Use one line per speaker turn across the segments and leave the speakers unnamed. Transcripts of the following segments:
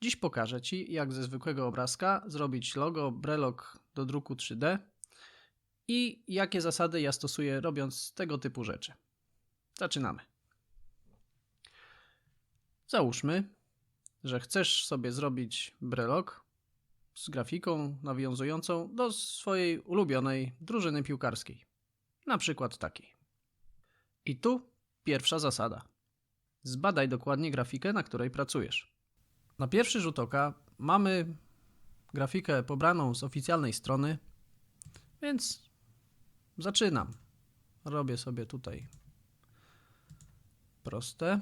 Dziś pokażę Ci, jak ze zwykłego obrazka zrobić logo Brelog do druku 3D i jakie zasady ja stosuję, robiąc tego typu rzeczy. Zaczynamy. Załóżmy, że chcesz sobie zrobić Brelog z grafiką nawiązującą do swojej ulubionej drużyny piłkarskiej. Na przykład takiej. I tu pierwsza zasada. Zbadaj dokładnie grafikę, na której pracujesz. Na pierwszy rzut oka mamy grafikę pobraną z oficjalnej strony, więc zaczynam. Robię sobie tutaj proste,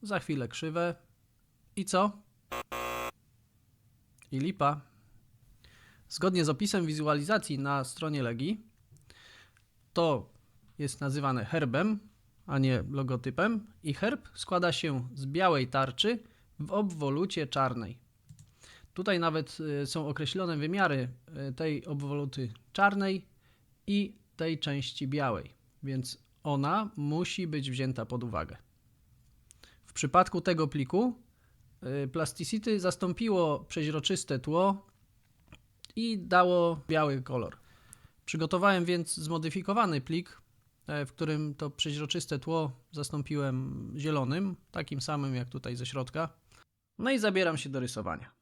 za chwilę krzywe i co? I lipa. Zgodnie z opisem wizualizacji na stronie Legii, to jest nazywane herbem, a nie logotypem, i herb składa się z białej tarczy w obwolucie czarnej. Tutaj nawet są określone wymiary tej obwoluty czarnej i tej części białej, więc ona musi być wzięta pod uwagę. W przypadku tego pliku Plasticity zastąpiło przeźroczyste tło i dało biały kolor. Przygotowałem więc zmodyfikowany plik, w którym to przeźroczyste tło zastąpiłem zielonym, takim samym jak tutaj ze środka. No i zabieram się do rysowania.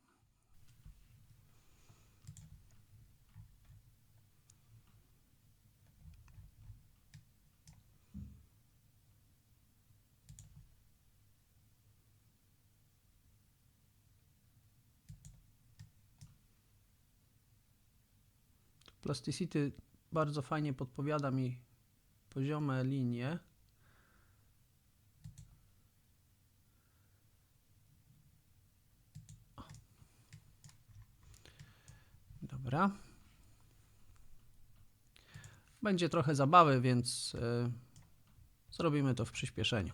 Plasticity bardzo fajnie podpowiada mi poziome linie. Dobra. Będzie trochę zabawy, więc zrobimy to w przyspieszeniu.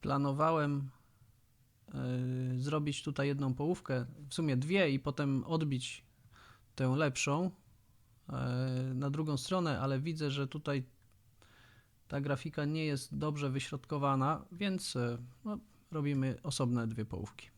Planowałem zrobić tutaj jedną połówkę, w sumie dwie, i potem odbić tę lepszą na drugą stronę, ale widzę, że tutaj ta grafika nie jest dobrze wyśrodkowana, więc no, robimy osobne dwie połówki.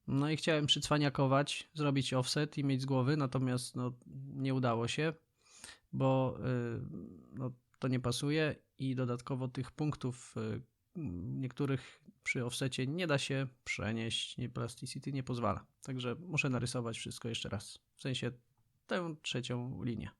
No i chciałem przycwaniakować, zrobić offset i mieć z głowy, natomiast no, nie udało się, bo no, to nie pasuje i dodatkowo tych punktów niektórych przy offsecie nie da się przenieść, Plasticity nie pozwala. Także muszę narysować wszystko jeszcze raz, w sensie tę trzecią linię.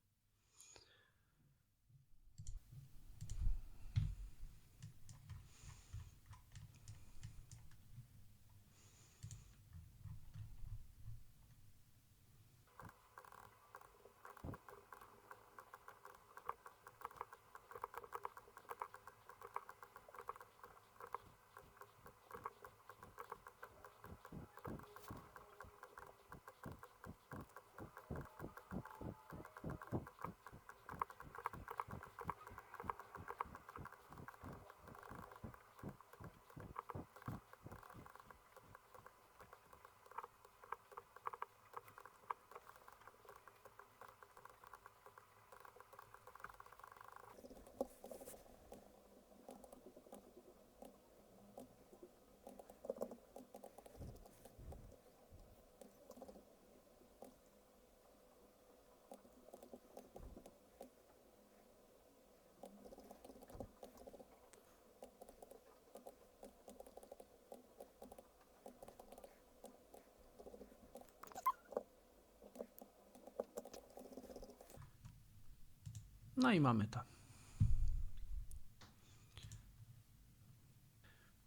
No i mamy to.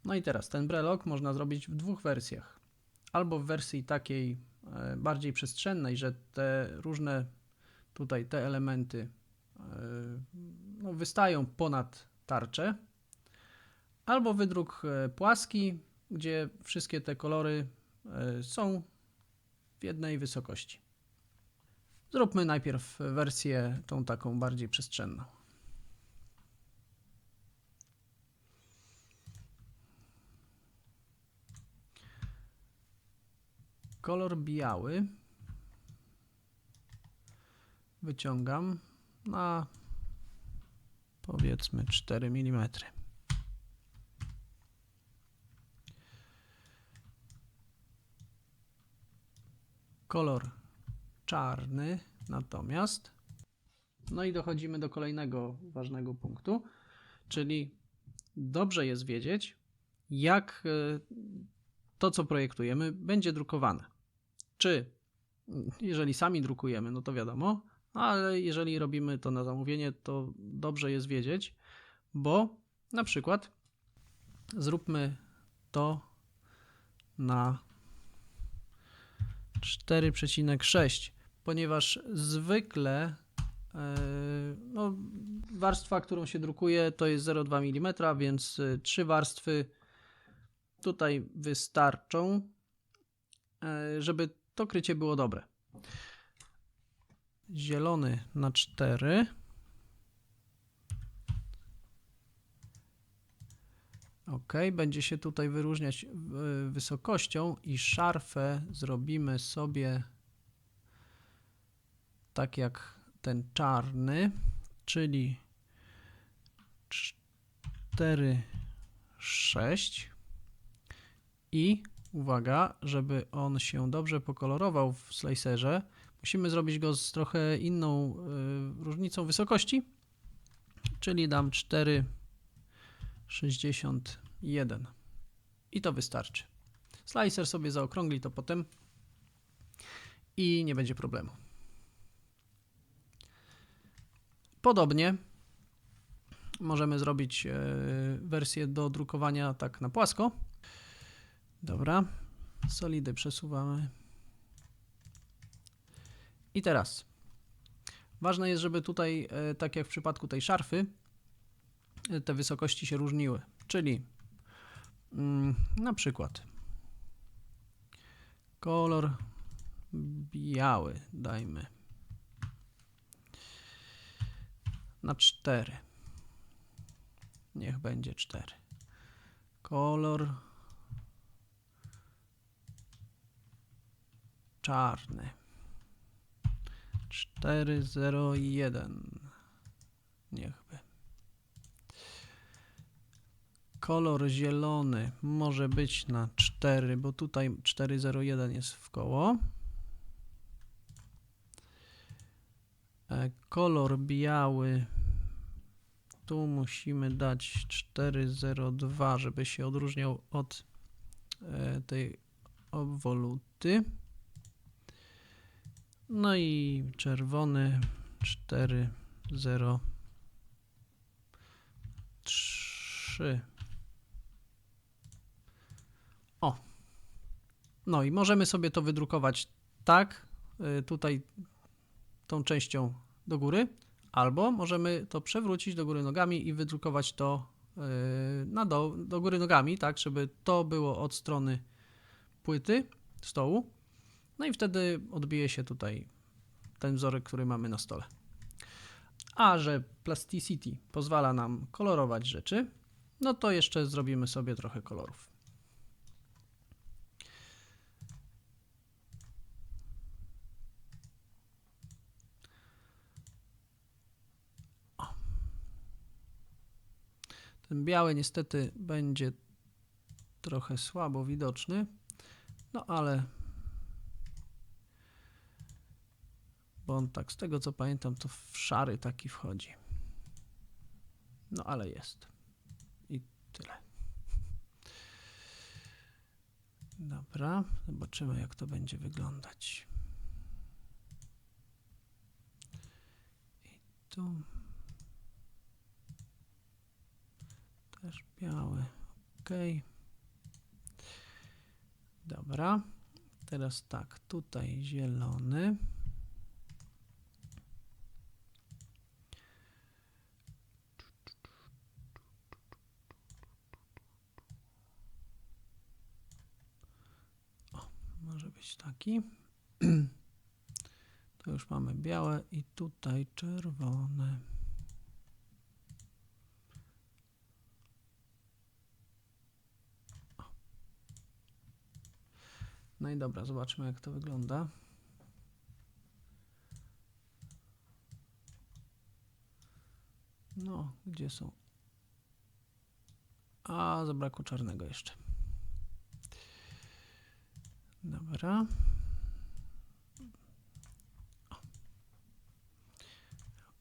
No i teraz ten brelok można zrobić w dwóch wersjach. Albo w wersji takiej bardziej przestrzennej, że te różne tutaj te elementy no, wystają ponad tarczę, albo wydruk płaski, gdzie wszystkie te kolory są w jednej wysokości. Zróbmy najpierw wersję tą taką bardziej przestrzenną. Kolor biały wyciągam na powiedzmy 4 mm. Kolor czarny natomiast. No i dochodzimy do kolejnego ważnego punktu, czyli dobrze jest wiedzieć, jak to, co projektujemy, będzie drukowane. Czy jeżeli sami drukujemy, no to wiadomo, ale jeżeli robimy to na zamówienie, to dobrze jest wiedzieć, bo na przykład zróbmy to na 4,6, ponieważ zwykle no, warstwa, którą się drukuje, to jest 0,2 mm, więc 3 warstwy tutaj wystarczą, żeby to krycie było dobre. Zielony na 4. OK, będzie się tutaj wyróżniać wysokością i szarfę zrobimy sobie tak jak ten czarny, czyli 4,6 i uwaga, żeby on się dobrze pokolorował w slicerze, musimy zrobić go z trochę inną różnicą wysokości, czyli dam 4,61 i to wystarczy. Slicer sobie zaokrągli to potem i nie będzie problemu. Podobnie możemy zrobić wersję do drukowania tak na płasko. Dobra, solidy przesuwamy. I teraz ważne jest, żeby tutaj, tak jak w przypadku tej szarfy, te wysokości się różniły. Czyli na przykład kolor biały dajmy na 4. Niech będzie 4. Kolor czarny 4,01. Niechby. Kolor zielony może być na 4, bo tutaj 4,01 jest w koło. Kolor biały tu musimy dać 4,02, żeby się odróżniał od tej obwoluty. No i czerwony 4,03. O! No i możemy sobie to wydrukować tak, tutaj tą częścią do góry, albo możemy to przewrócić do góry nogami i wydrukować to do góry nogami, tak, żeby to było od strony płyty, stołu. No i wtedy odbije się tutaj ten wzorek, który mamy na stole. A że Plasticity pozwala nam kolorować rzeczy, no to jeszcze zrobimy sobie trochę kolorów. O. Ten biały niestety będzie trochę słabo widoczny, no ale bo on tak, z tego co pamiętam, to w szary taki wchodzi. No ale jest. I tyle. Dobra, zobaczymy jak to będzie wyglądać. I tu, Też biały. OK. Dobra. Teraz tak, tutaj zielony. O, może być taki. To już mamy białe i tutaj czerwone. No i dobra, zobaczmy jak to wygląda. No, gdzie są? A, zabrakło czarnego jeszcze. Dobra.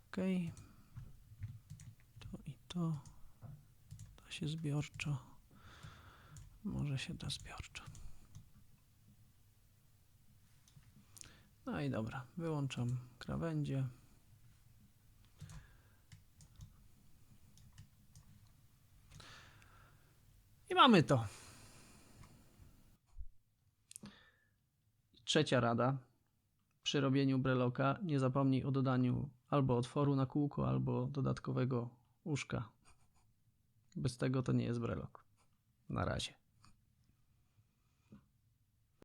OK. To i to. Da się zbiorczo. Może się da zbiorczo. No i dobra, wyłączam krawędzie. I mamy to. Trzecia rada. Przy robieniu breloka nie zapomnij o dodaniu albo otworu na kółko, albo dodatkowego uszka. Bez tego to nie jest brelok. Na razie.